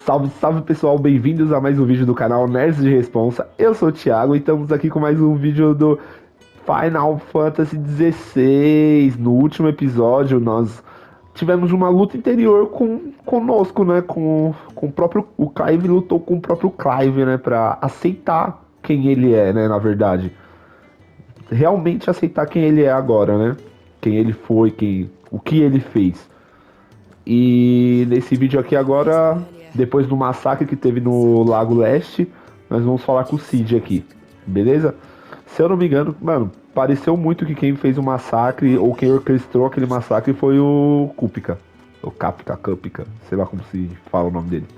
Salve, salve pessoal, bem-vindos a mais um vídeo do canal Nerds de Responsa. Eu sou o Thiago e estamos aqui com mais um vídeo do Final Fantasy XVI. No último episódio nós tivemos uma luta interior conosco, né? Com o próprio o Clive lutou com o próprio Clive, né? Pra aceitar quem ele é, né? Na verdade, realmente aceitar quem ele é agora, né? Quem ele foi, o que ele fez. E nesse vídeo aqui agora, depois do massacre que teve no Lago Leste, nós vamos falar com o Cid aqui, beleza? Se eu não me engano, mano, pareceu muito que quem fez o massacre, ou quem orquestrou aquele massacre foi o Kupika. O Kapika, sei lá como se fala o nome dele.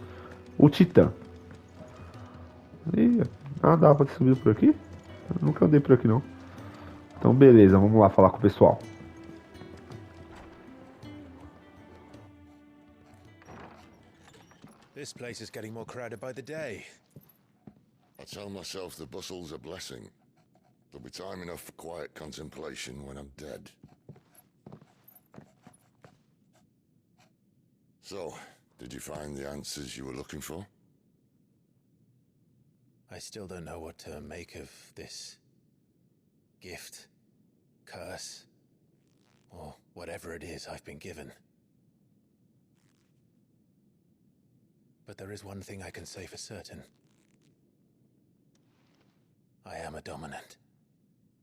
O Titã. E, dá pra subir por aqui? Eu nunca andei por aqui não. Então beleza, vamos lá falar com o pessoal. This place is getting more crowded by the day. I tell myself the bustle's a blessing. There'll be time enough for quiet contemplation when I'm dead. So, did you find the answers you were looking for? I still don't know what to make of this gift, curse, or whatever it is I've been given. But there is one thing I can say for certain. I am a dominant,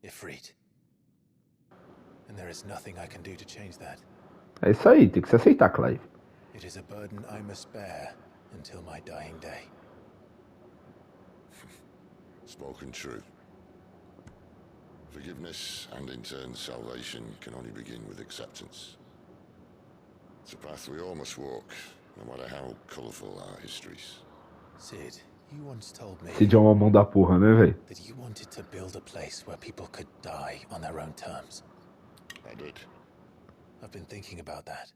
Ifrit. And there is nothing I can do to change that. É isso aí, tem que se aceitar, Clive. It is a burden I must bear until my dying day. Spoken true. Forgiveness and in turn salvation can only begin with acceptance. It's a path we all must walk, no matter how colourful our histories. Sid, you once told me Cid é uma mão da porra, né, velho? that you wanted to build a place where people could die on their own terms. I did. I've been thinking about that.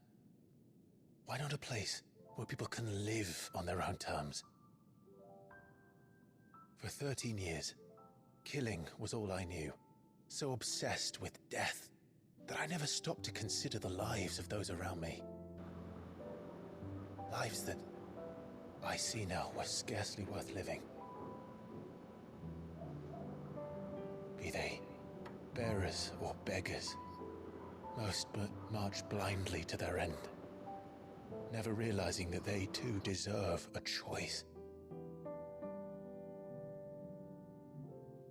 Why not a place where people can live on their own terms? For 13 years, killing was all I knew. So obsessed with death that I never stopped to consider the lives of those around me. Lives that I see now were scarcely worth living. Be they bearers or beggars, most march blindly to their end, never realizing that they too deserve a choice.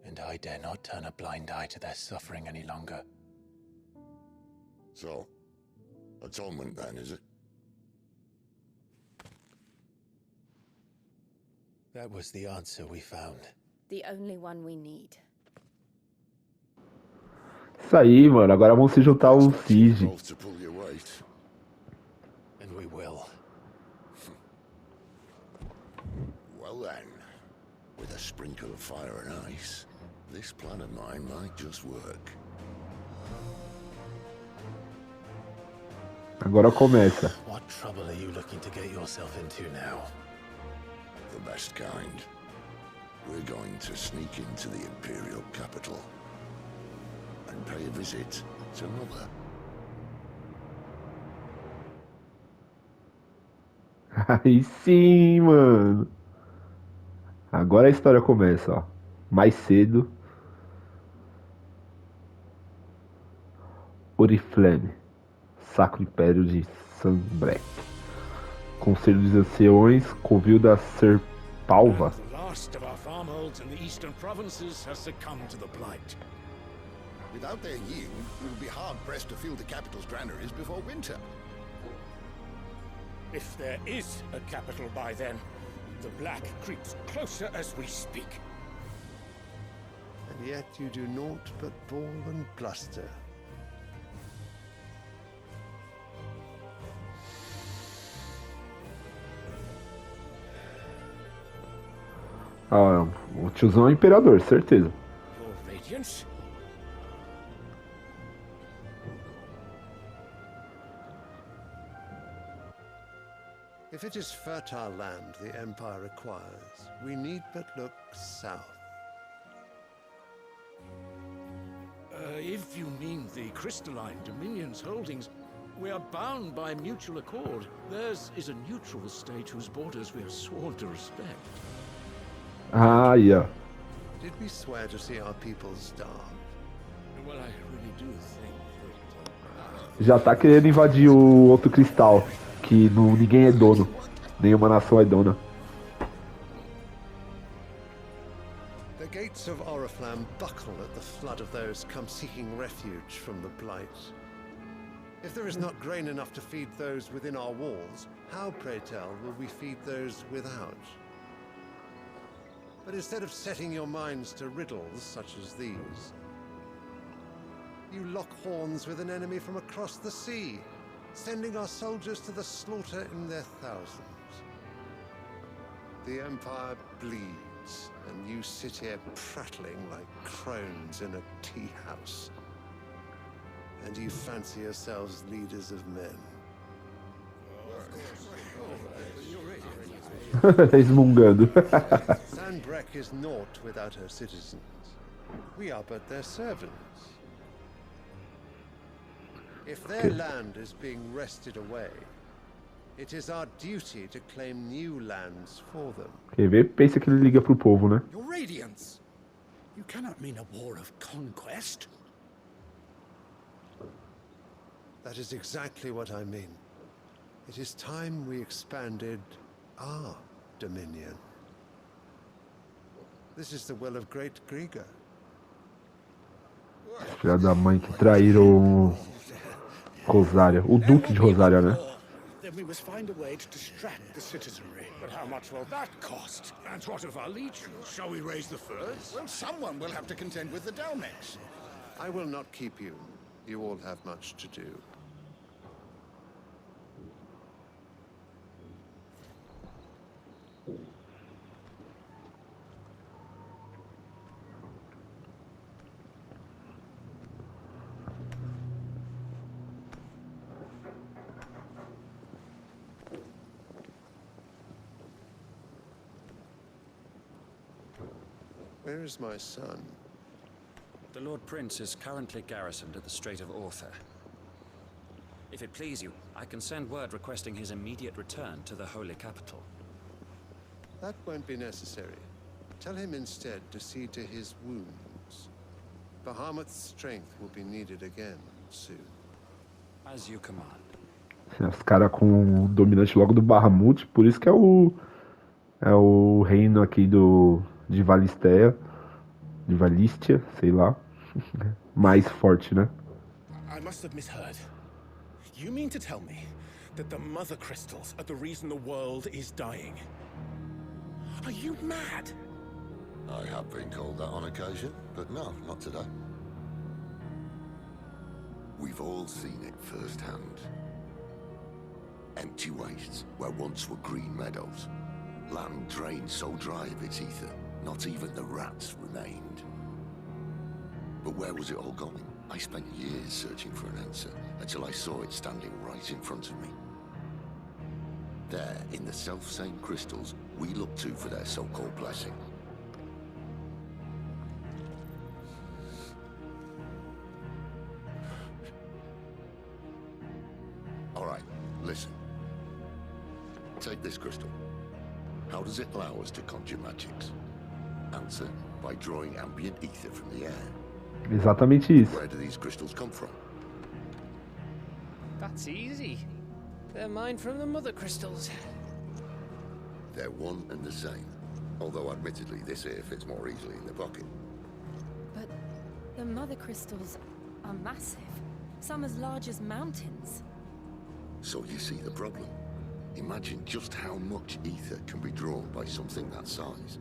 And I dare not turn a blind eye to their suffering any longer. So, atonement then, is it? That was the answer we found. The only one we need. Isso aí, mano. Agora vamos se juntar ao Cid. Both to pull your weight. And we will. Well then, with a sprinkle of fire and ice, this plan of mine might just work. Agora começa. What trouble are you looking to get yourself into now? The best kind. We're going to sneak into the Imperial capital and pay a visit to Mother. Aí sim, mano. Agora a história começa, ó. Mais cedo. Oriflame. Sacro Império de Sanbrek. Conselho dos Anciões. Covil da Serpalva. The last of our farmholds in the eastern provinces has succumbed to the blight. Without their yield, we will be hard-pressed to fill the capital's granaries before winter. If there is a capital by then, the black creeps closer as we speak. And yet you do naught but bawl and bluster. Ah, o tiozão é o imperador, certeza. Your Radiance? If it is fertile land the Empire requires, we need but look south. If you mean the crystalline Dominion's holdings, We are bound by mutual accord. Theirs is a neutral state whose borders we have sworn to respect. Ah, yeah. Did we swear to see our people starve? Well, I really do think Já tá querendo invadir o outro cristal, que não, ninguém é dono. Nenhuma nação é dona. The gates of Oriflamme buckle at the flood of those come seeking refuge from the Blight. If there is not grain enough to feed those within our walls, how, pray tell, will we feed those without? But instead of setting your minds to riddles such as these, you lock horns with an enemy from across the sea, sending our soldiers to the slaughter in their thousands. The Empire bleeds, and you sit here prattling like crones in a tea house. And you fancy yourselves leaders of men. Resmungando. Sanbreque is naught without her citizens. We are but their servants. If their land is being wrested away, it is our duty to claim new lands for them. Quer ver? Pensa que ele liga pro povo, né? Your Radiance! You cannot mean a war of conquest. That is exactly what I mean. It is time we expanded our dominion. This is the will of great Grieger. Filha da mãe que traíram Rosaria. O Duque de Rosaria, né? Then we must find a way to distract the citizenry. But how much will that cost? And what of our legions? Shall we raise the furs? Well, someone will have to contend with the Dalmex. I will not keep you. You all have much to do. Where is my son? The Lord Prince is currently garrisoned at the Strait of Author. If it please you, I can send word requesting his immediate return to the Holy Capital. That won't be necessary. Tell him instead to see to his wounds. Bahamut's strength will be needed again soon. As you command. Os caras com o dominante logo do Bahamut, por isso que é o reino aqui de Valisthea, de Valisthea, sei lá, mais forte, né? I must have misheard. You mean to tell me that the mother crystals are the reason the world is dying? Are you mad? I have been called that on occasion, but no, not today. We've all seen it firsthand. Empty wastes where once were green meadows. Land drained so dry of its ether, not even the rats remained. But where was it all going? I spent years searching for an answer, until I saw it standing right in front of me. There, in the self-same crystals, we look to for their so-called blessing. All right, listen. Take this crystal. How does it allow us to conjure magics? Answer, by drawing ambient ether from the air. Exatamente isso. Where do these crystals come from? That's easy. They're mined from the mother crystals. They're one and the same. Although admittedly this here fits more easily in the pocket. But the mother crystals are massive. Some as large as mountains. So you see the problem. Imagine just how much ether can be drawn by something that size.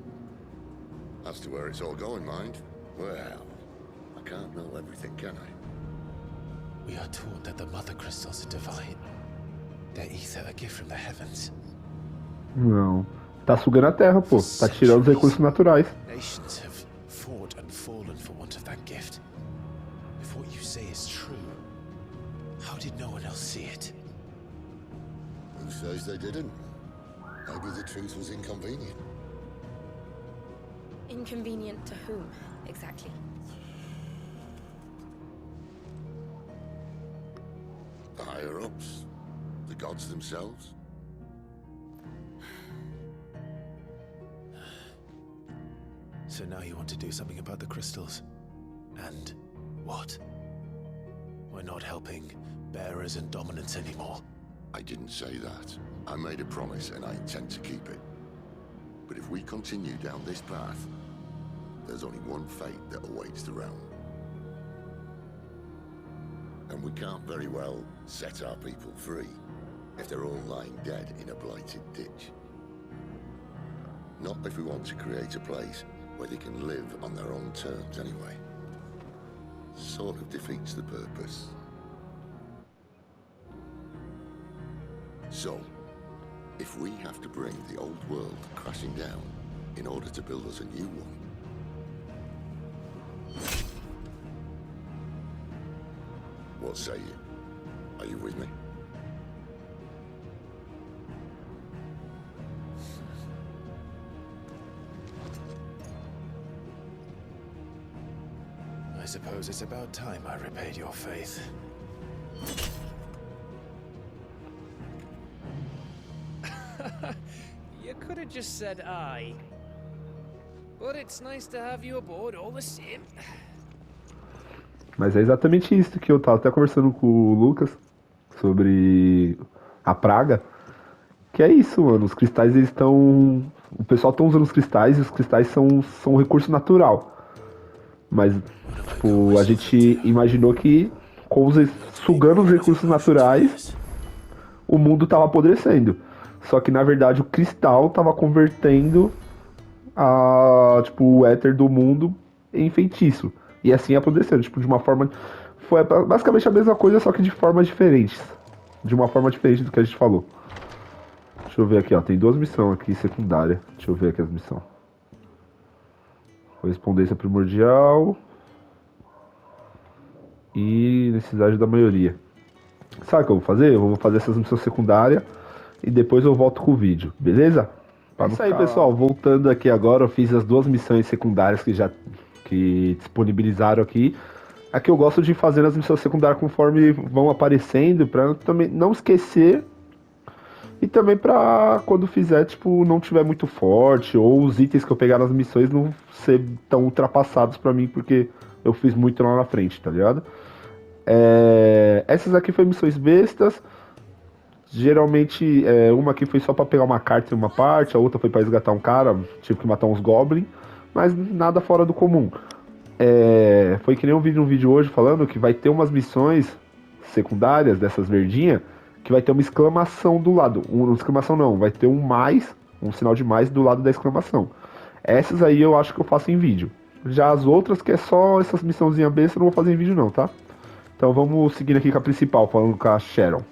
As to where it's all going, mind? Well, I can't know everything, can I? We are taught that the mother crystals are divine. Their ether a gift from the heavens. Não. Tá sugando a terra, pô. Tá tirando os recursos naturais. Nations have fought and fallen for want of that gift. If what you say is true, how did no one else see it? Who says they didn't? Maybe the truth was inconvenient. Inconvenient to whom, exactly? The higher up. gods themselves? So now you want to do something about the crystals? And what? We're not helping bearers and dominants anymore. I didn't say that. I made a promise and I intend to keep it. But if we continue down this path, there's only one fate that awaits the realm. And we can't very well set our people free if they're all lying dead in a blighted ditch. Not if we want to create a place where they can live on their own terms anyway. Sort of defeats the purpose. So, if we have to bring the old world crashing down in order to build us a new one, what say you? Are you with me? I suppose it's about time I repaid your faith. You could have just said aye. But it's nice to have you aboard all the same. Mas é exatamente isso que eu tava até conversando com o Lucas sobre a praga. Que é isso, mano. Os cristais, eles estão... O pessoal tá usando os cristais e os cristais são um recurso natural. Mas, tipo, a gente imaginou que sugando os recursos naturais, o mundo tava apodrecendo. Só que, na verdade, o cristal tava convertendo o éter do mundo em feitiço. E assim apodrecendo, tipo, de uma forma... Foi basicamente a mesma coisa, só que de formas diferentes. De uma forma diferente do que a gente falou. Deixa eu ver aqui, ó. Tem 2 missões aqui secundárias. Deixa eu ver aqui as missões. Correspondência primordial. E necessidade da maioria. Sabe o que eu vou fazer? Eu vou fazer essas missões secundárias. E depois eu volto com o vídeo, beleza? É isso aí, pessoal. Voltando aqui agora, eu fiz as 2 missões secundárias que disponibilizaram aqui. Aqui eu gosto de fazer as missões secundárias conforme vão aparecendo, pra também não esquecer. E também pra quando fizer, tipo, não tiver muito forte, ou os itens que eu pegar nas missões não ser tão ultrapassados pra mim, porque eu fiz muito lá na frente, tá ligado? Essas aqui foram missões bestas. Geralmente, uma aqui foi só pra pegar uma carta em uma parte, a outra foi pra resgatar um cara, tive que matar uns goblins, mas nada fora do comum. Foi que nem um vídeo hoje falando que vai ter umas missões secundárias dessas verdinhas, que vai ter uma exclamação do lado. Uma exclamação não, vai ter um sinal de mais do lado da exclamação. Essas aí eu acho que eu faço em vídeo. Já as outras, que é só essas missãozinhas besta, eu não vou fazer em vídeo não, tá? Então vamos seguindo aqui com a principal, falando com a Sharon.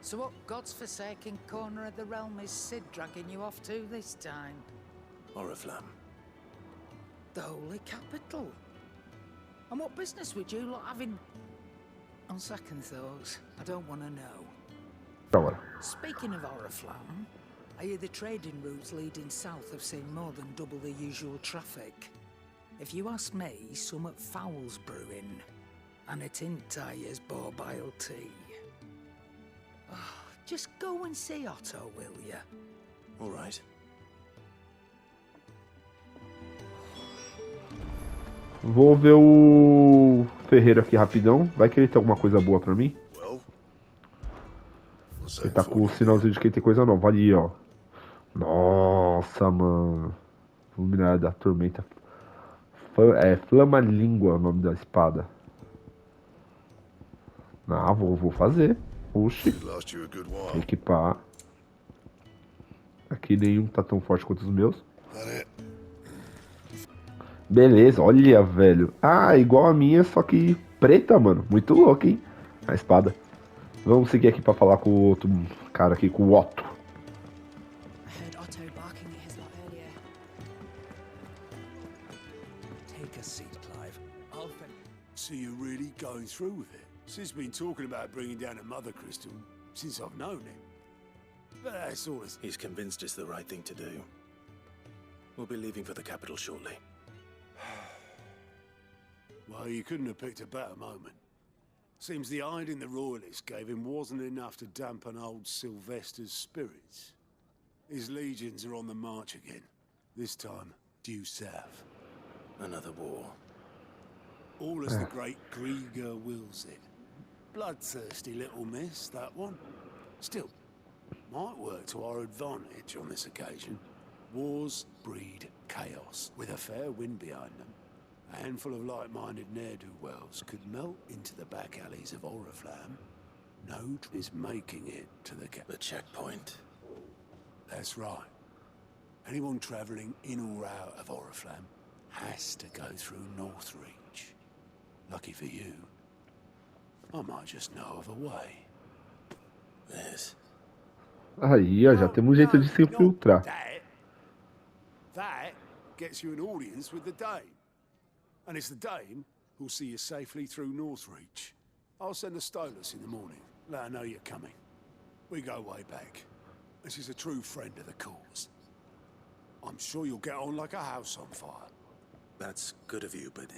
So what God's forsaken corner of the realm is Sid dragging you off to this time? Oriflamme. The holy capital. And what business would you lot have in... On second thoughts, I don't want to know. Speaking of Oriflamme, I hear the trading routes leading south have seen more than double the usual traffic. If you ask me, some foul's brewing. And it ain't Tyre's borbile tea. Just go and see Otto, will ya? All right. Vou ver o Ferreiro aqui rapidão. Vai que ele tem alguma coisa boa pra mim? Ele tá com o sinalzinho de que ele tem coisa nova. Ali, ó. Nossa, mano. Luminária da Tormenta. Flama-língua o nome da espada. Ah, vou fazer. Oxi. Equipar. Aqui nenhum tá tão forte quanto os meus. Beleza, olha, velho. Ah, igual a minha, só que preta, mano. Muito louco, hein? A espada. Vamos seguir aqui pra falar com o outro cara aqui, com o Otto. I heard Otto barking at his lot earlier. Take a seat, Clive. So you're really going through with it? Sid's been talking about bringing down a mother crystal since I've known him. But that's all. He's convinced it's the right thing to do. We'll be leaving for the capital shortly. Well, you couldn't have picked a better moment. Seems the hiding the royalists gave him wasn't enough to dampen old Sylvester's spirits. His legions are on the march again, this time due south. Another war. All as the great Grieger wills it. Bloodthirsty little miss, that one. Still, might work to our advantage on this occasion. Wars breed chaos, with a fair wind behind them. A handful of like-minded ne'er-do-wells could melt into the back alleys of Oriflamme. No is making it to the checkpoint. That's right. Anyone travelling in or out of Oriflamme has to go through Northreach. Lucky for you, I might just know of a way. There's... Aí, ó, já temos um jeito de se infiltrar. That gets you an audience with the Dame. And it's the Dame who'll see you safely through Northreach. I'll send the Stolas in the morning. Let her know you're coming. We go way back. And she's a true friend of the cause. I'm sure you'll get on like a house on fire. That's good of you, but...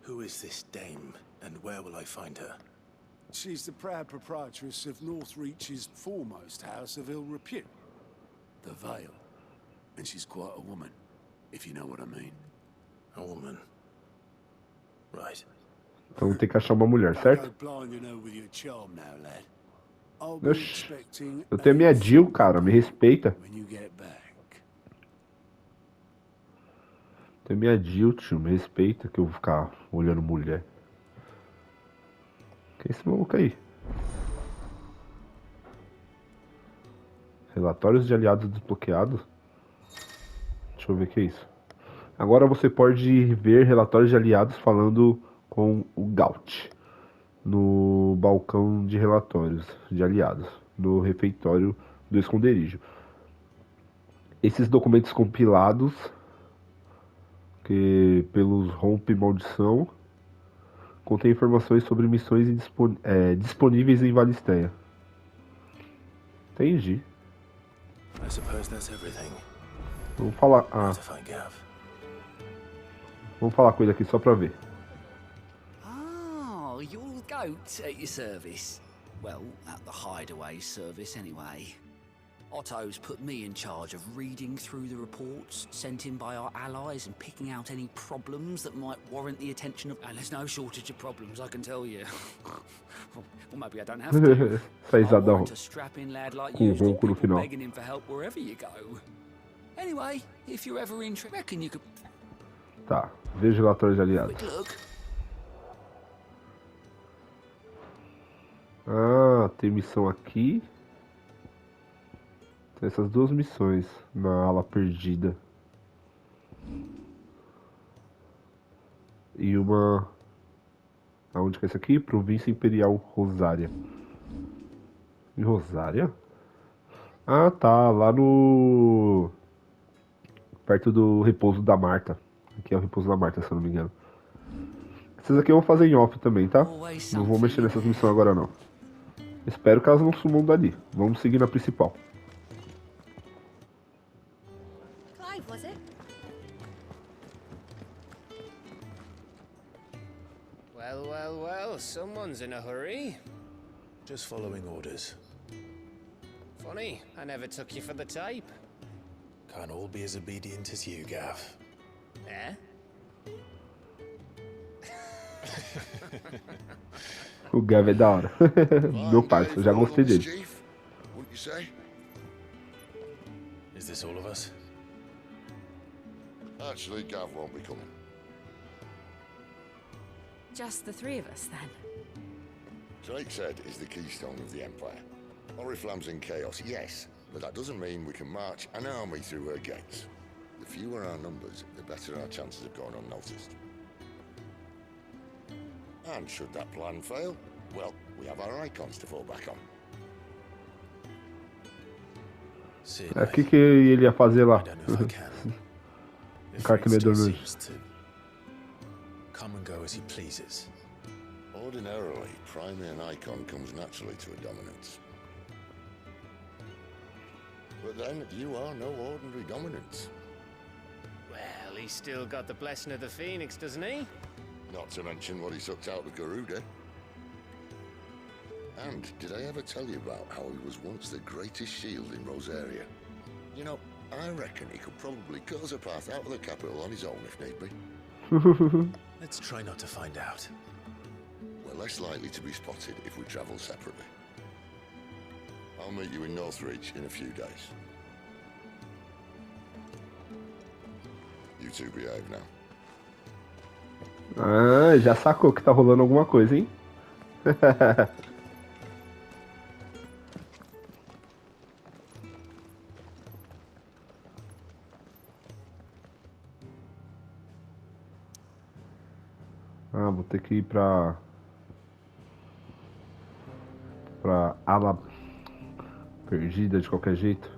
who is this Dame, and where will I find her? She's the proud proprietress of Northreach's foremost house of ill repute. The Vale. And she's quite a woman, if you know what I mean. A woman. Right. Então tem que achar uma mulher, certo? Oxi, eu tenho minha Jill, cara, me respeita. Tem minha Jill, tio, me respeita que eu vou ficar olhando mulher. Que é esse maluco aí? Relatórios de aliados desbloqueados. Deixa eu ver o que é isso. Agora você pode ver relatórios de aliados falando com o Gaut no balcão de relatórios de aliados no refeitório do esconderijo. Esses documentos compilados que pelos rompe maldição contêm informações sobre missões disponíveis em Valisthea. Entendi. Vamos falar. Vamos falar com ele aqui só pra ver. Oh, you're Goat at your service. Well, at the hideaway service anyway. Otto's put me in charge of reading through the reports sent in by our allies and picking out any problems that might warrant the attention of... And there's no shortage of problems, I can tell you. Well, maybe I don't have to. I want a strapping lad like you to people begging him for help wherever you go. Anyway, if you're ever interested, reckon you could... Tá, veja relatórios de aliados. Ah, tem missão aqui. Tem essas duas missões na ala perdida. E uma... Aonde que é isso aqui? Província Imperial Rosaria. Em Rosaria? Ah, tá. Lá no... perto do repouso da Marta. Aqui é o repouso da Marta, se eu não me engano. Essas aqui eu vou fazer em off também, tá? Não vou mexer nessas missões agora, não. Espero que elas não sumam dali. Vamos seguir na principal. Clive, was it? Well, well, well, someone's in a hurry. Just following orders. Funny, I never took you for the type. Can't all be as obedient as you, Gav. Eh? O Gav é da hora. Meu parceiro, eu já gostei dele. Is this all of us? Actually, Gav won't be coming. Just the three of us, then? Drake said is the keystone of the Empire. Oriflamme's in chaos, yes, but that doesn't mean we can march an army through her gates. The fewer our numbers, the better our chances of going unnoticed. And should that plan fail, well, we have our icons to fall back on. O que ele ia fazer lá? O cara que me adorou. Come and go as he pleases. Ordinarily, priming an icon comes naturally to a dominance. But then, you are no ordinary dominance. Well, he's still got the blessing of the Fênix, doesn't he? Not to mention what he sucked out of Garuda. And did I ever tell you about how he was once the greatest shield in Rosaria? You know, I reckon he could probably cut us a path out of the capital on his own if need be. Let's try not to find out. We're less likely to be spotted if we travel separately. I'll meet you in Northreach in a few days. You two behave now. Ah, já sacou que tá rolando alguma coisa, hein? Ah, vou ter que ir pra ala perdida de qualquer jeito.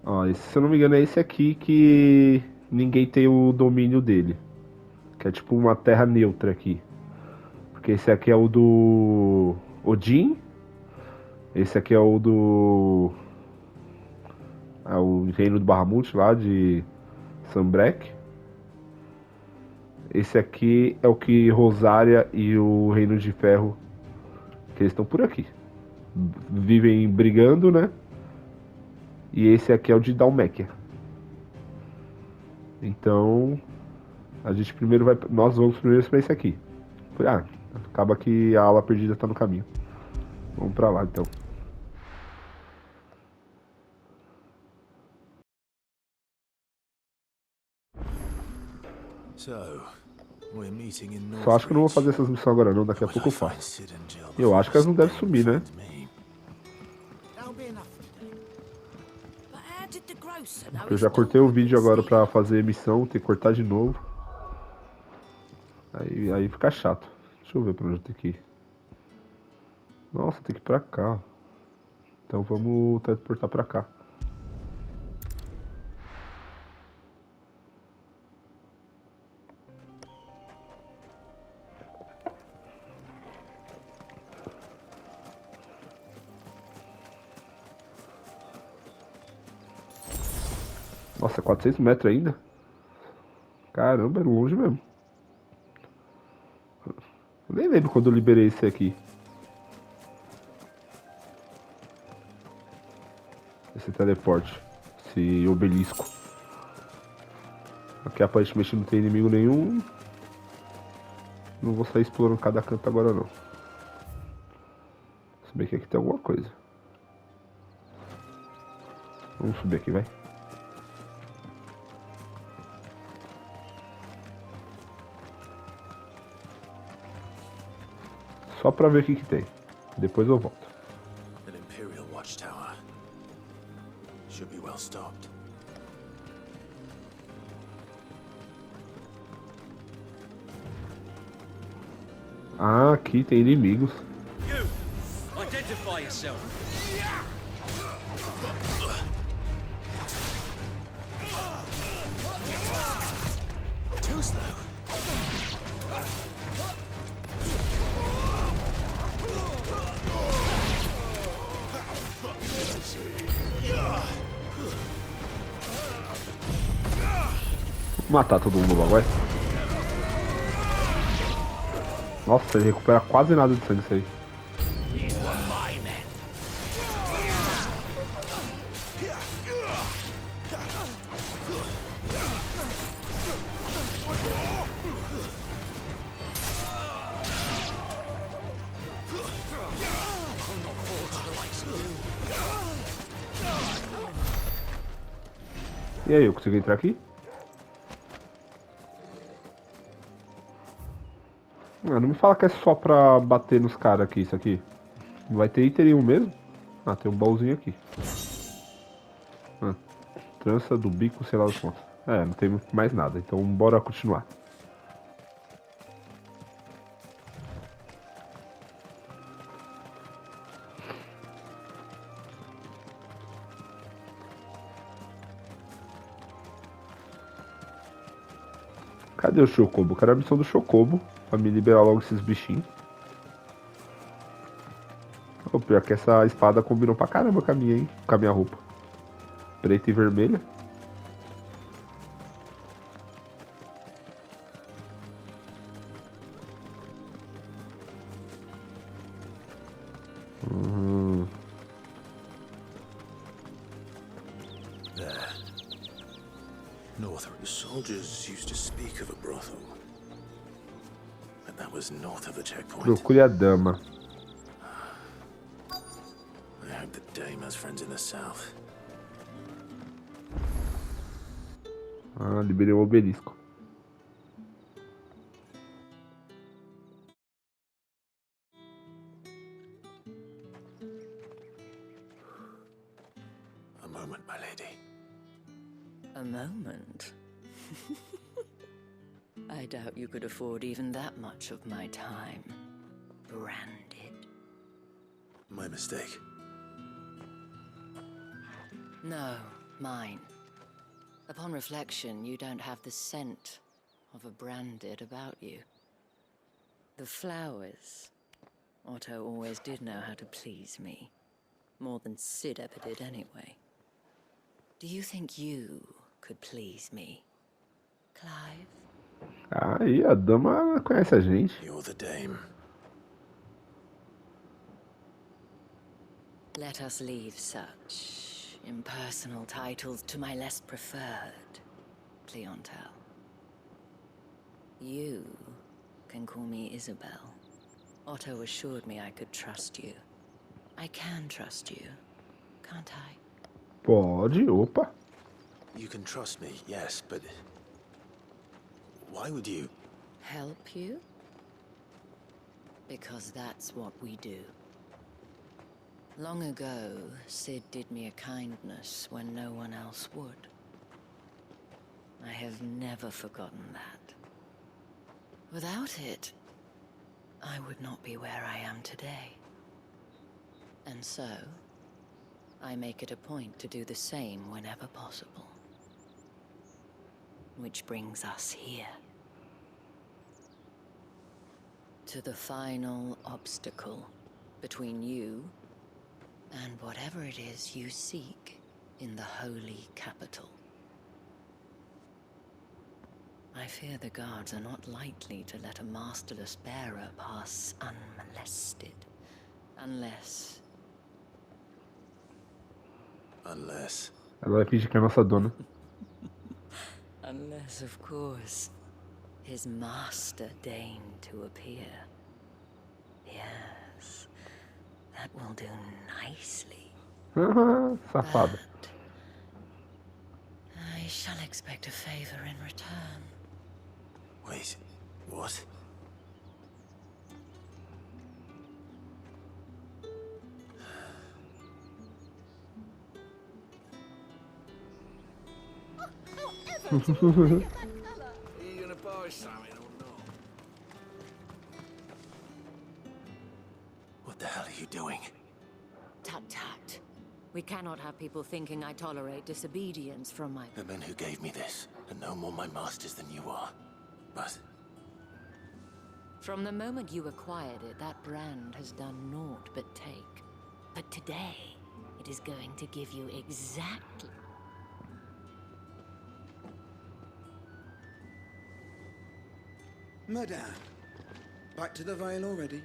Ó, se eu não me engano é esse aqui que ninguém tem o domínio dele. Que é tipo uma terra neutra aqui. Porque esse aqui é o do Odin. Esse aqui é o do... É o reino do Bahamut lá de Sanbreque. Esse aqui é o que Rosaria e o Reino de Ferro, que eles estão por aqui. Vivem brigando, né? E esse aqui é o de Dalméquia. Então, a gente primeiro vai... Nós vamos primeiro pra esse aqui. Ah, acaba que a ala perdida tá no caminho. Vamos pra lá, então. Só acho que eu não vou fazer essas missões agora não, daqui a pouco eu faço. E eu acho que elas não devem sumir, né? Eu já cortei o vídeo agora pra fazer missão, ter que cortar de novo. Aí fica chato. Deixa eu ver pra onde eu tenho que ir. Nossa, tem que ir pra cá. Então vamos transportar pra cá. Nossa, 400 metros ainda? Caramba, é longe mesmo. Eu nem lembro quando eu liberei esse aqui. Esse teleporte. Esse obelisco. Aqui aparentemente não tem inimigo nenhum. Não vou sair explorando cada canto agora não. Se bem que aqui tem alguma coisa. Vamos subir aqui, vai. Só pra ver o que tem. Depois eu volto. An Imperial watchtower. Should be well stocked. Ah, aqui tem inimigos. You! Identify yourself! Too slow. Vou matar todo mundo logo, vai. Nossa, ele recupera quase nada de sangue isso aí. E aí, eu consigo entrar aqui? Ah, não me fala que é só pra bater nos caras aqui, isso aqui. Não vai ter item nenhum mesmo? Ah, tem um baúzinho aqui. Ah, trança do bico, sei lá os pontos. É, não tem mais nada, então bora continuar. Cadê o Chocobo? Quero a missão do Chocobo pra me liberar logo esses bichinhos. Oh, pior que essa espada combinou pra caramba com a minha, hein? Com a minha roupa. Preta e vermelha. there. North. The soldiers used to speak of a brothel. But that was north of the checkpoint. Procure a dama. I hope the dame has friends in the south. Ah, liberei o obelisco. A moment, my lady. A moment? I doubt you could afford even that much of my time. Branded. My mistake. No, mine. Upon reflection, you don't have the scent of a branded about you. The flowers. Otto always did know how to please me. More than Sid ever did anyway. Do you think you could please me, Clive? Aí, a dama conhece a gente. You're the dame. Let us leave such impersonal titles to my less preferred clientele. You can call me Isabel. Otto assured me I could trust you. I can trust you, can't I? Pode, opa. You can trust me, yes, but... why would you? Help you? Because that's what we do. Long ago, Sid did me a kindness when no one else would. I have never forgotten that. Without it, I would not be where I am today. And so, I make it a point to do the same whenever possible. Which brings us here. To the final obstacle between you and whatever it is you seek in the holy capital. I fear the guards are not likely to let a masterless bearer pass unmolested. Unless... Ela vai fingir que é nossa dona. Unless, of course, his master deigned to appear. Yes, that will do nicely. Safada. But I shall expect a favor in return. Wait, what? Are you gonna buy something or not? What the hell are you doing? Tut-tut. We cannot have people thinking I tolerate disobedience from my... The men who gave me this are no more my masters than you are. But... From the moment you acquired it, that brand has done naught but take. But today, it is going to give you exactly... Madame, back to the Vale already?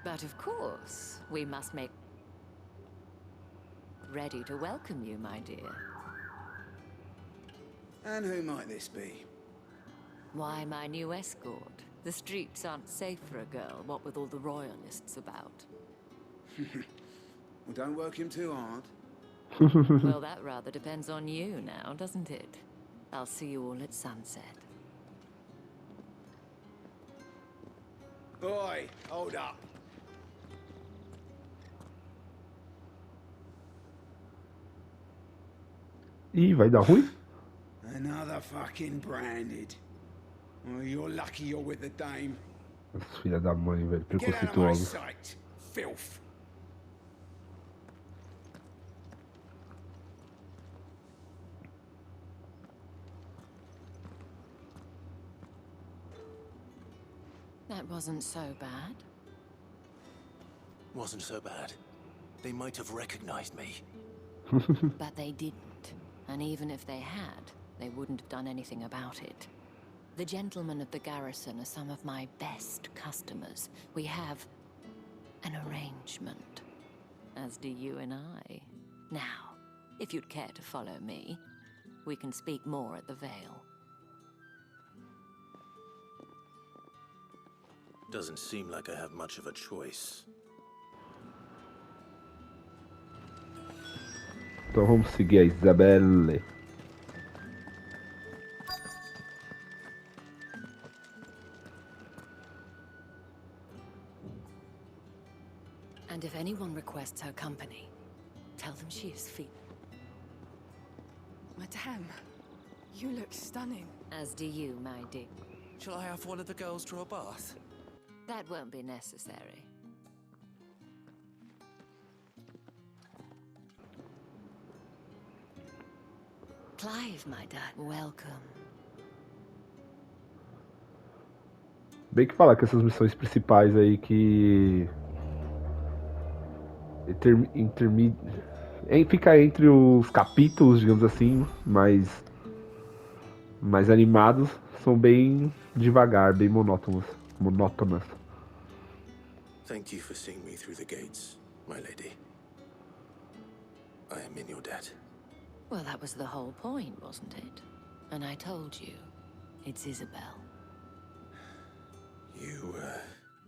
But of course, we must make... ready to welcome you, my dear. And who might this be? Why, my new escort. The streets aren't safe for a girl, what with all the royalists about. Well, don't work him too hard. Well, that rather depends on you now, doesn't it? I'll see you all at sunset. Oi, hold up. Ih, vai dar ruim? Another fucking branded. Well, you're lucky you're with the dame. Nossa, filha da mãe, velho, Get out of my preconceituosa. sight, filth. That wasn't so bad. Wasn't so bad. They might have recognized me. But they didn't. And even if they had, they wouldn't have done anything about it. The gentlemen of the garrison are some of my best customers. We have an arrangement. As do you and I. Now, If you'd care to follow me, we can speak more at the Vale. Doesn't seem like I have much of a choice. Então vamos seguir a Isabelle. And if anyone requests her company, tell them she is Madame, you look stunning. As do you, my dear. Shall I have one of the girls draw a bath? That won't be necessary. Clive, my dad, welcome. Bem que falar que essas missões principais aí que fica entre os capítulos, digamos assim, mais animados, são bem devagar, bem monótonas. Thank you for seeing me through the gates, my lady. I am in your debt. Well, that was the whole point, wasn't it? And I told you, it's Isabel. You,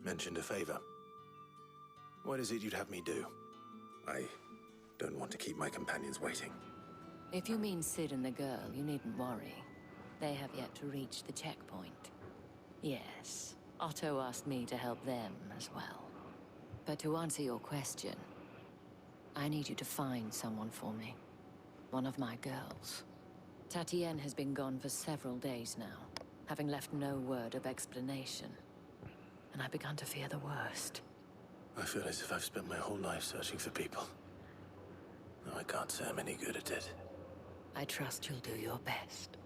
mentioned a favor. What is it you'd have me do? I don't want to keep my companions waiting. If you mean Sid and the girl, you needn't worry. They have yet to reach the checkpoint. Yes, Otto asked me to help them as well. But to answer your question, I need you to find someone for me. One of my girls. Tatienne has been gone for several days now, having left no word of explanation. And I've begun to fear the worst. I feel as if I've spent my whole life searching for people. No, I can't say I'm any good at it. I trust you'll do your best.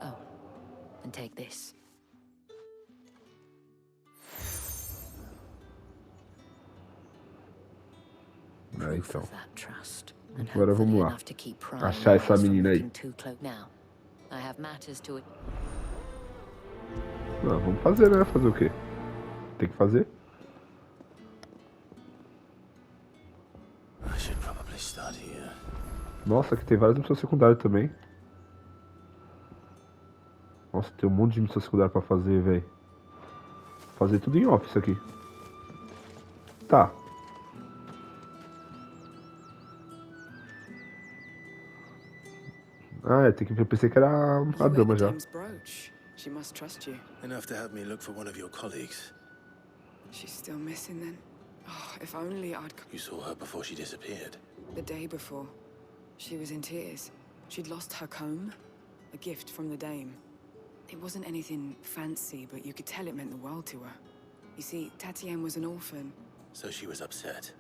Oh, and take this. É, então. That trust. Agora vamos lá. Achar essa menina aí. Não, vamos fazer, né? Fazer o quê? Tem que fazer. Nossa, aqui tem várias missões secundárias também. Nossa, tem um monte de missão secundária pra fazer, velho. Fazer tudo em off isso aqui. Tá. Ah, tem que ver. Eu pensei que era a dama já. She must trust you. Enough to have me look for one of your colleagues. She's still missing then. Oh, if only I'd... You saw her before she disappeared? The day before. She was in tears. She'd lost her comb, a gift from the dame. It wasn't anything fancy, but you could tell it meant the world to her. You see, Tatienne was an orphan. So she was upset.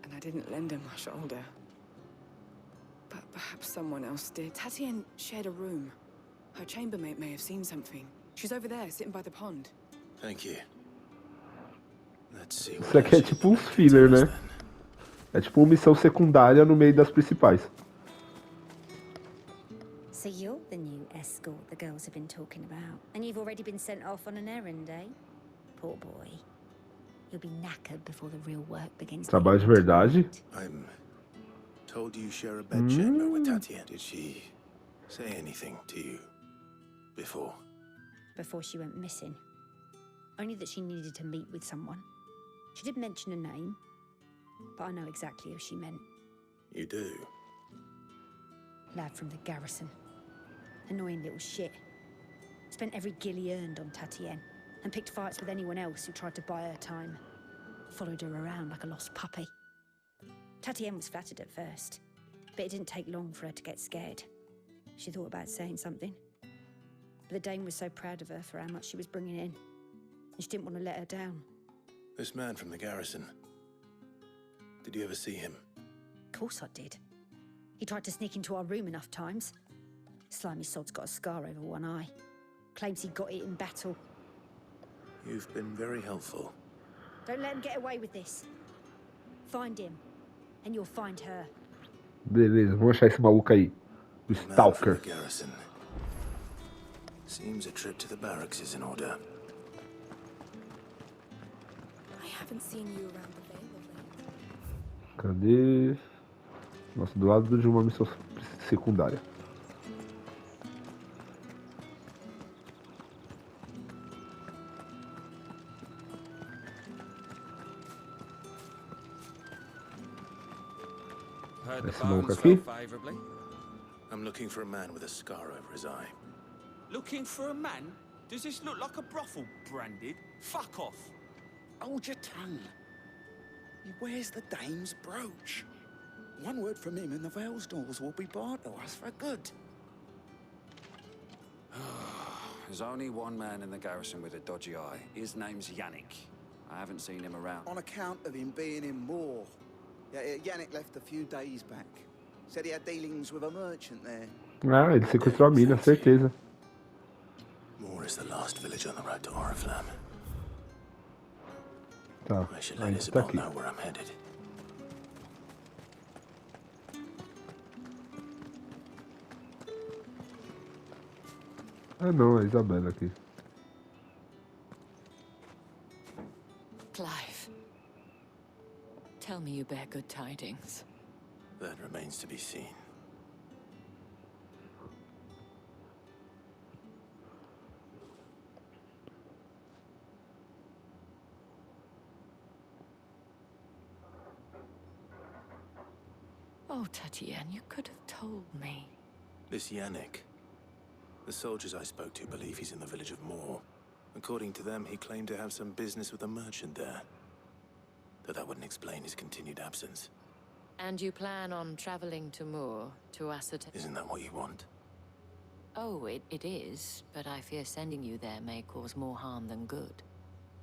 And I didn't lend her my shoulder. But perhaps someone else did. Tatienne shared a room. Her chambermaid may have seen something. She's over there, sitting by the pond. Thank you. Let's see. Isso aqui é tipo uns filler, né? É tipo uma missão secundária no meio das principais. So you're the new escort the girls have been talking about. And you've already been sent off on an errand, eh? Poor boy. You'll be knackered before the real work begins. Trabalho de verdade? I'm told you share a bed chamber with Tatienne. Did she say anything to you before? Before she went missing. Only that she needed to meet with someone. She did mention a name, but I know exactly who she meant. You do? Lad from the garrison. Annoying little shit. Spent every guil he earned on Tatienne, and picked fights with anyone else who tried to buy her time. Followed her around like a lost puppy. Tatienne was flattered at first, but it didn't take long for her to get scared. She thought about saying something. But the dame was so proud of her for how much she was bringing in, and she didn't want to let her down. This man from the garrison. Did you ever see him? Of course I did. He tried to sneak into our room enough times. Slimy sod's got a scar over one eye. Claims he got it in battle. You've been very helpful. Don't let him get away with this. Find him, and you'll find her. Beleza, vamos achar esse maluco aí. O Stalker. Seems a trip to the barracks is in order. I haven't seen you around the Vale of late. Cadê? Nossa, do lado de uma missão secundária. Esse maluco aqui? I'm looking for a man with a scar over his eye. Looking for a man? Does this look like a brothel branded? Fuck off. Hold your tongue. He wears the dame's brooch. One word from him and the Vale's doors will be barred to us for good. There's only one man in the garrison with a dodgy eye. His name's Yannick. I haven't seen him around. On account of him being in Moor. Yeah, Yannick left a few days back. Said he had dealings with a merchant there. Ah, ele sequestrou a mina, certeza. Moor is the last village on the road to Oriflamme. Tá, I should a let gente tá Isabel aqui. know where I'm headed. Ah não, a Isabela aqui. Clive, tell me you bear good tidings. That remains to be seen. Oh, Tatienne, you could have told me. This Yannick. The soldiers I spoke to believe he's in the village of Moor. According to them, he claimed to have some business with a merchant there. Though that wouldn't explain his continued absence. And you plan on traveling to Moor to ascertain... Isn't that what you want? Oh, it is, but I fear sending you there may cause more harm than good.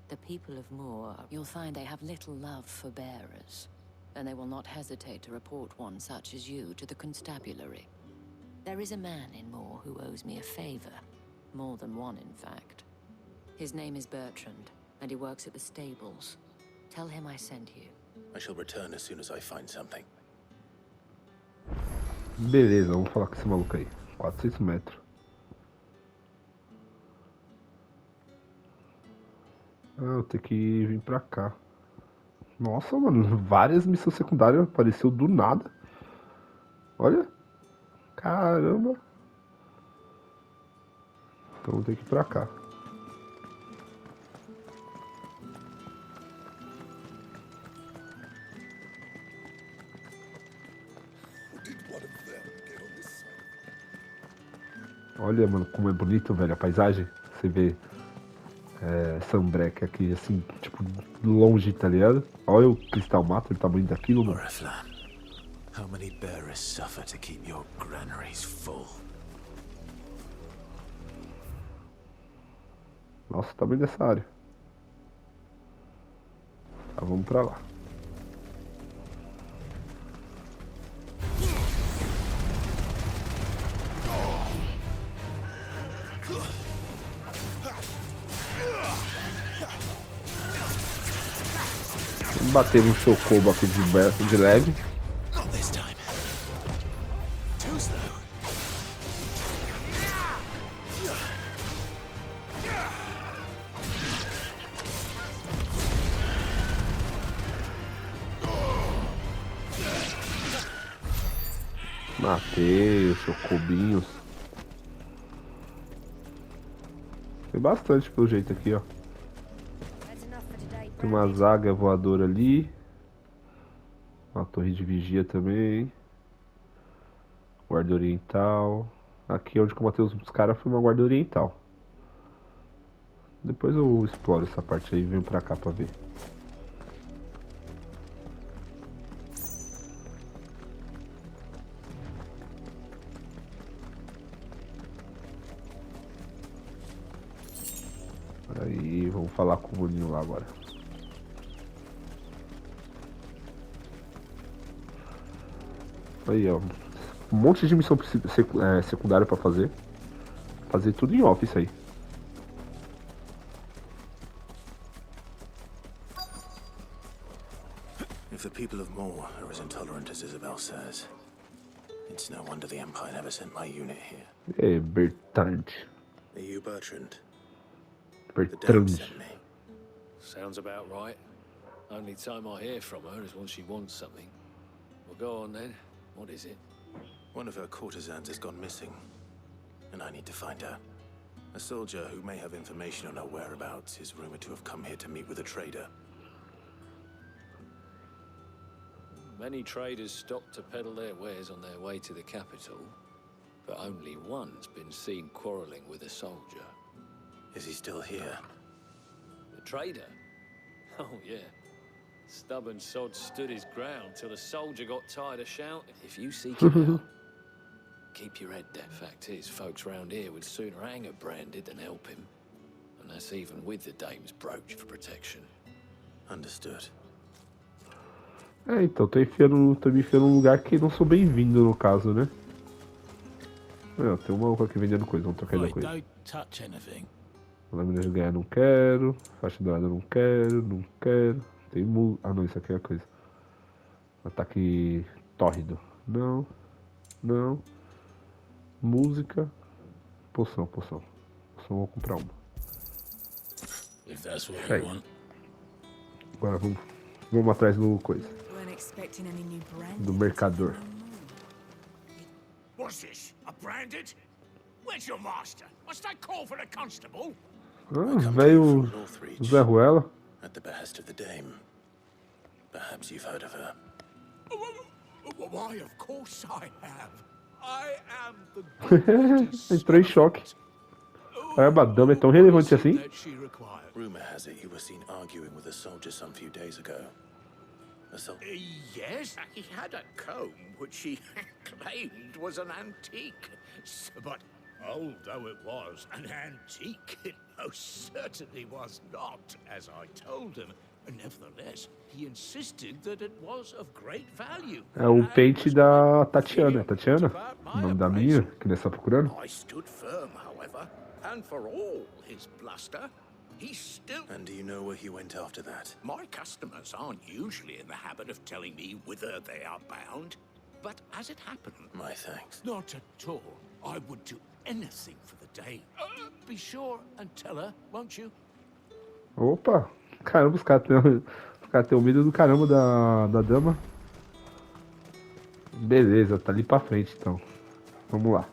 The people of Moor, you'll find they have little love for bearers, and they will not hesitate to report one such as you to the constabulary. There is a man in Moor who owes me a favor. More than one, in fact. His name is Bertrand, and he works at the stables. Tell him I sent you. I shall return as soon as I find something. Beleza, vamos falar com esse maluco aí. 400 metros. Ah, eu tenho que vir pra cá. Nossa, mano, várias missões secundárias apareceu do nada. Olha. Caramba. Então vou ter que ir pra cá. Olha, mano, como é bonito, velho, a paisagem. Você vê Sunbreak aqui, assim, tipo, longe, tá ligado? Olha o cristal mato, o tamanho daquilo, mano. How many bearers suffer to keep your granaries full? Nossa, o tamanho dessa área. Tá, vamos pra lá. Vamos bater no chocobo aqui de leve. Matei os chocobinhos. Tem bastante pelo jeito aqui, ó. Tem uma zaga voadora ali. Uma torre de vigia também. Guarda oriental. Aqui onde eu matei os caras foi uma guarda oriental. Depois eu exploro essa parte aí e venho pra cá pra ver. Aí, vamos falar com o Boninho lá agora. Aí, ó. Um monte de missão secundária pra fazer. Fazer tudo em off isso aí. If the people of Moor are as intolerant as Isabel says, it's no wonder the Empire never sent my unit here. É, Bertrand. Are you Bertrand? Bertrand. Sounds about right. Only time I hear from her is when she wants something. Well, go on then. What is it? One of her courtesans has gone missing, and I need to find her. A soldier who may have information on her whereabouts is rumored to have come here to meet with a trader. Many traders stop to peddle their wares on their way to the capital, but only one's been seen quarreling with a soldier. Is he still here? The trader? Oh, yeah. Stubborn sod stood his ground till the soldier got tired of shouting. If you seek him out, keep your head down. Fact is, folks round here would sooner hang a branded than help him. And that's even with the dame's brooch for protection. Understood. É, então, tô me enfiando num lugar que não sou bem-vindo, no caso, né? É, tem um maluco aqui vendendo coisa, vamos trocar de coisa. Don't touch anything. Lâmina de ganhar não quero. Faixa dourada não quero, não quero. Tem ah não, isso aqui é a coisa. Ataque tórrido. Não. Não. Música. Poção. Poção vou comprar uma. If that's what you want. Agora vamos atrás do coisa. Do mercador. What's this? A branded? Where's your master? Must I call for a constable? Ah, veio Zé Ruela. At the behest of the dame. Perhaps you've heard of her. Why, of course I have. I am the Entrou em choque. Caramba, a dama é tão relevante assim? Rumor has it you were seen arguing with a soldier some few days ago. Yes, he had a comb which he claimed was an antique. But old though it was, an antique it most certainly was not, as I told him. Nevertheless, he insisted that it was of great value. É o pente da Tatiana. Tatiana? O nome da minha, que ele está procurando? I stood firm, however, and for all his bluster, he still... And do you know where he went after that? My customers aren't usually in the habit of telling me whither they are bound, but as it happened... My thanks. Not at all. I would do anything for the day. Be sure and tell her, won't you? Opa! Caramba, os caras têm medo do caramba da dama. Beleza, tá ali pra frente então. Vamos lá.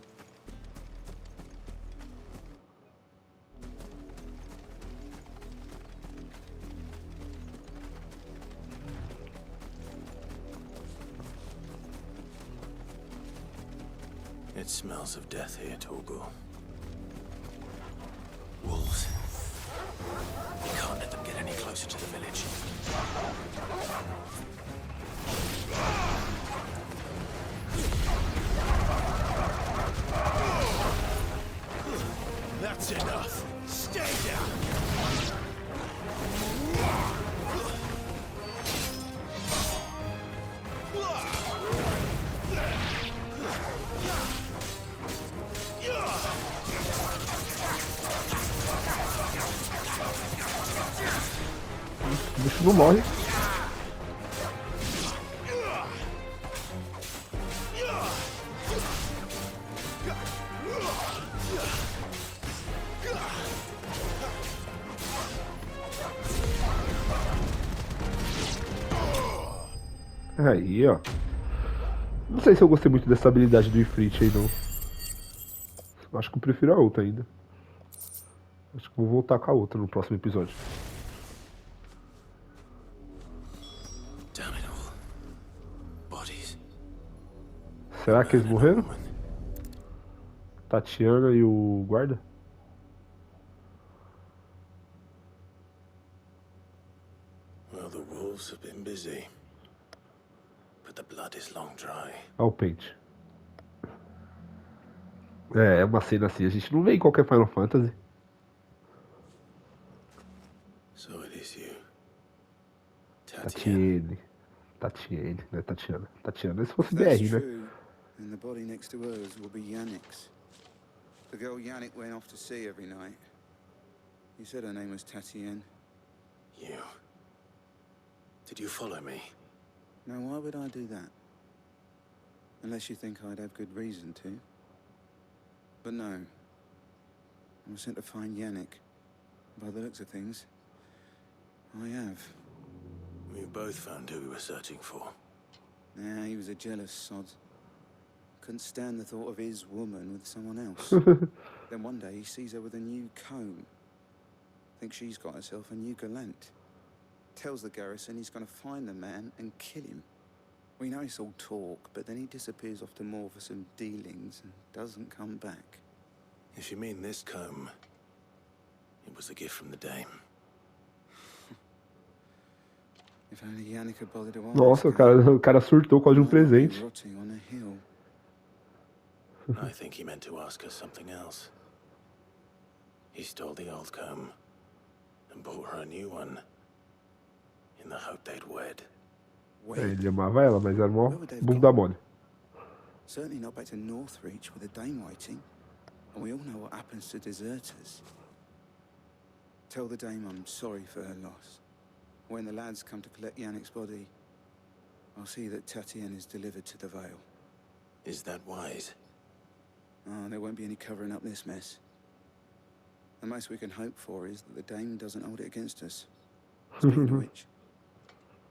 It smells of death here, Torgal. Wolves. We can't let them get any closer to the village. That's enough. Stay down. O bicho não morre. Aí, ó. Não sei se eu gostei muito dessa habilidade do Ifrit aí, não. Acho que eu prefiro a outra ainda. Acho que vou voltar com a outra no próximo episódio. Será que eles morreram? Tatiana e o guarda? Well, the wolves have been busy, but the blood is long dry. Olha o pente. É uma cena assim, a gente não vê em qualquer Final Fantasy. So it is you. Tatiana, né? Tatiana, se fosse BR, né? And the body next to hers will be Yannick's. The girl Yannick went off to sea every night. You said her name was Tatiana. You? Did you follow me? Now, why would I do that? Unless you think I'd have good reason to. But no. I was sent to find Yannick. By the looks of things, I have. We both found who we were searching for. Yeah, he was a jealous sod. couldn't stand the thought of his woman with someone else. Then one day he sees her with a new comb. Thinks she's got herself a new gallant. Tells the garrison he's going to find the man and kill him. We know it's all talk, but then he disappears off to more for some dealings and doesn't come back. If you mean this comb, it was a gift from the dame. If only Yannick had bothered to ask. Nossa, o cara surtou por causa de um presente. Rotting on a hill. I think he meant to ask us something else. He stole the old comb and bought her a new one in the hope they'd wed. Ele amava ela, mas era mó bunda mole. Certainly not back to Northreach with a dame waiting. And we all know what happens to deserters. Tell the dame I'm sorry for her loss. When the lads come to collect Yannick's body, I'll see that Tatienne is delivered to the Vale. Is that wise? Oh, there won't be any covering up this mess. The most we can hope for is that the dame doesn't hold it against us. Speaking of which,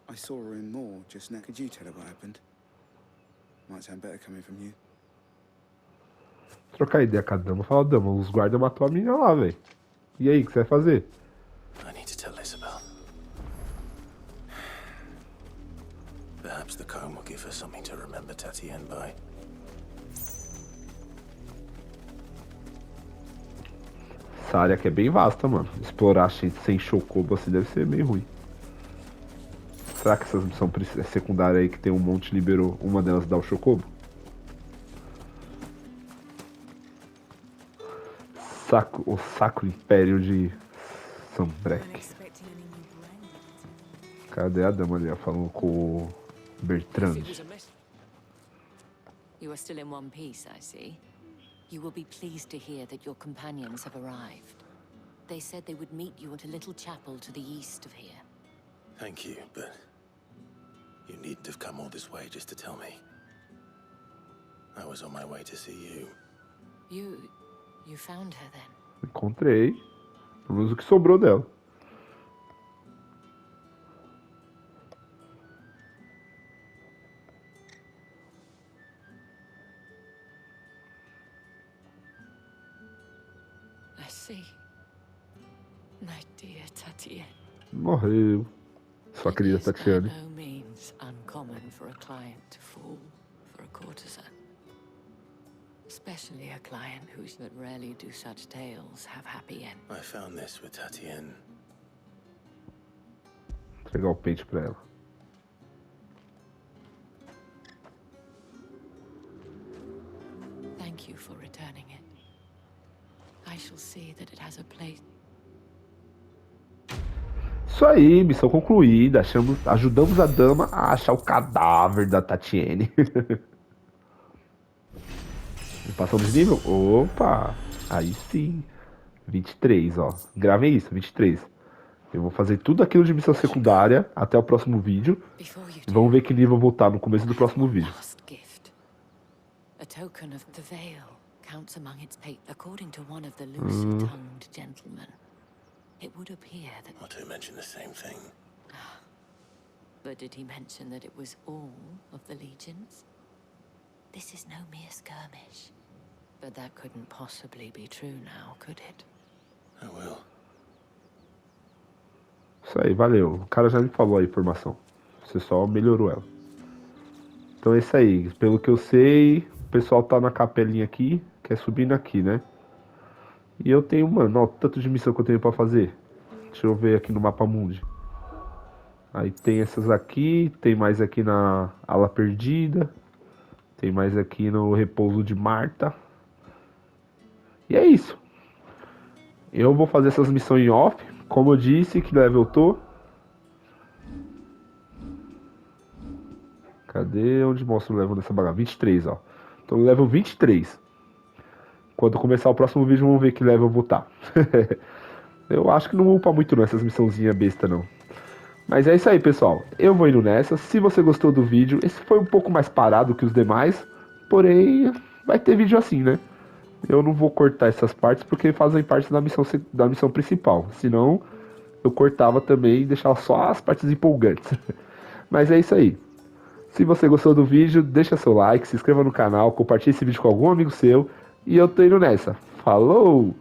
I saw her in Moor just now. Could you tell her what happened? Might sound better coming from you. Trocar ideia com a dama. Fala, dama, os guardas matou a menina lá, velho. E aí, o que você vai fazer? I need to tell Isabel. Perhaps the comb will give her something to remember Tatienne by. Essa área aqui é bem vasta, mano. Explorar sem chocobo assim deve ser meio ruim. Será que essas missões secundárias aí que tem um monte liberou uma delas dá o chocobo? O Sacro Império de Sambrek. Cadê a dama ali? Falando com o Bertrand. You are still in one piece, I see. You will be pleased to hear that your companions have arrived. They said they would meet you at a little chapel to the east of here. Thank you, but you needn't have come all this way just to tell me. I was on my way to see you. You found her then? Encontrei. Pelo menos o que sobrou dela. I see. My dear Tatienne. Morreu. Sua querida Tatiane. No means uncommon for a client to fall for a courtesan. Especially a client who that rarely do such tales have happy ends. I found this with Tatienne. Entregar o pente pra ela. Thank you for returning it. I shall see that it has a place. Isso aí, missão concluída. Ajudamos a dama a achar o cadáver da Tatienne. Passamos de nível? Opa! Aí sim. 23, ó. Gravem isso, 23. Eu vou fazer tudo aquilo de missão secundária até o próximo vídeo. Vamos ver que nível eu vou estar no começo do próximo vídeo. A token of the veil counts among its pate according to one of the loose-tongued gentlemen. It would appear that... Not to mention the same thing. But did he mention that it was all of the legions? This is no mere skirmish. But that couldn't possibly be true now, could it? I will. Isso aí, valeu. O cara já me falou a informação. Você só melhorou ela. Então é isso aí. Pelo que eu sei, o pessoal tá na capelinha aqui, que é subindo aqui, né? E eu tenho, mano, ó, tanto de missão que eu tenho pra fazer. Deixa eu ver aqui no mapa mundi. Aí tem essas aqui, tem mais aqui na ala perdida. Tem mais aqui no repouso de Marta. E é isso. Eu vou fazer essas missões em off. Como eu disse, que level eu tô? Cadê? Onde mostra o level dessa bagaça? 23, ó. Tô no level 23. Quando começar o próximo vídeo, vamos ver que level eu vou estar. Eu acho que não vou upar muito não, essas missãozinhas besta não. Mas é isso aí, pessoal. Eu vou indo nessa. Se você gostou do vídeo, esse foi um pouco mais parado que os demais. Porém, vai ter vídeo assim, né? Eu não vou cortar essas partes porque fazem parte da missão principal. Senão, eu cortava também e deixava só as partes empolgantes. Mas é isso aí. Se você gostou do vídeo, deixa seu like, se inscreva no canal, compartilhe esse vídeo com algum amigo seu. E eu tô indo nessa. Falou!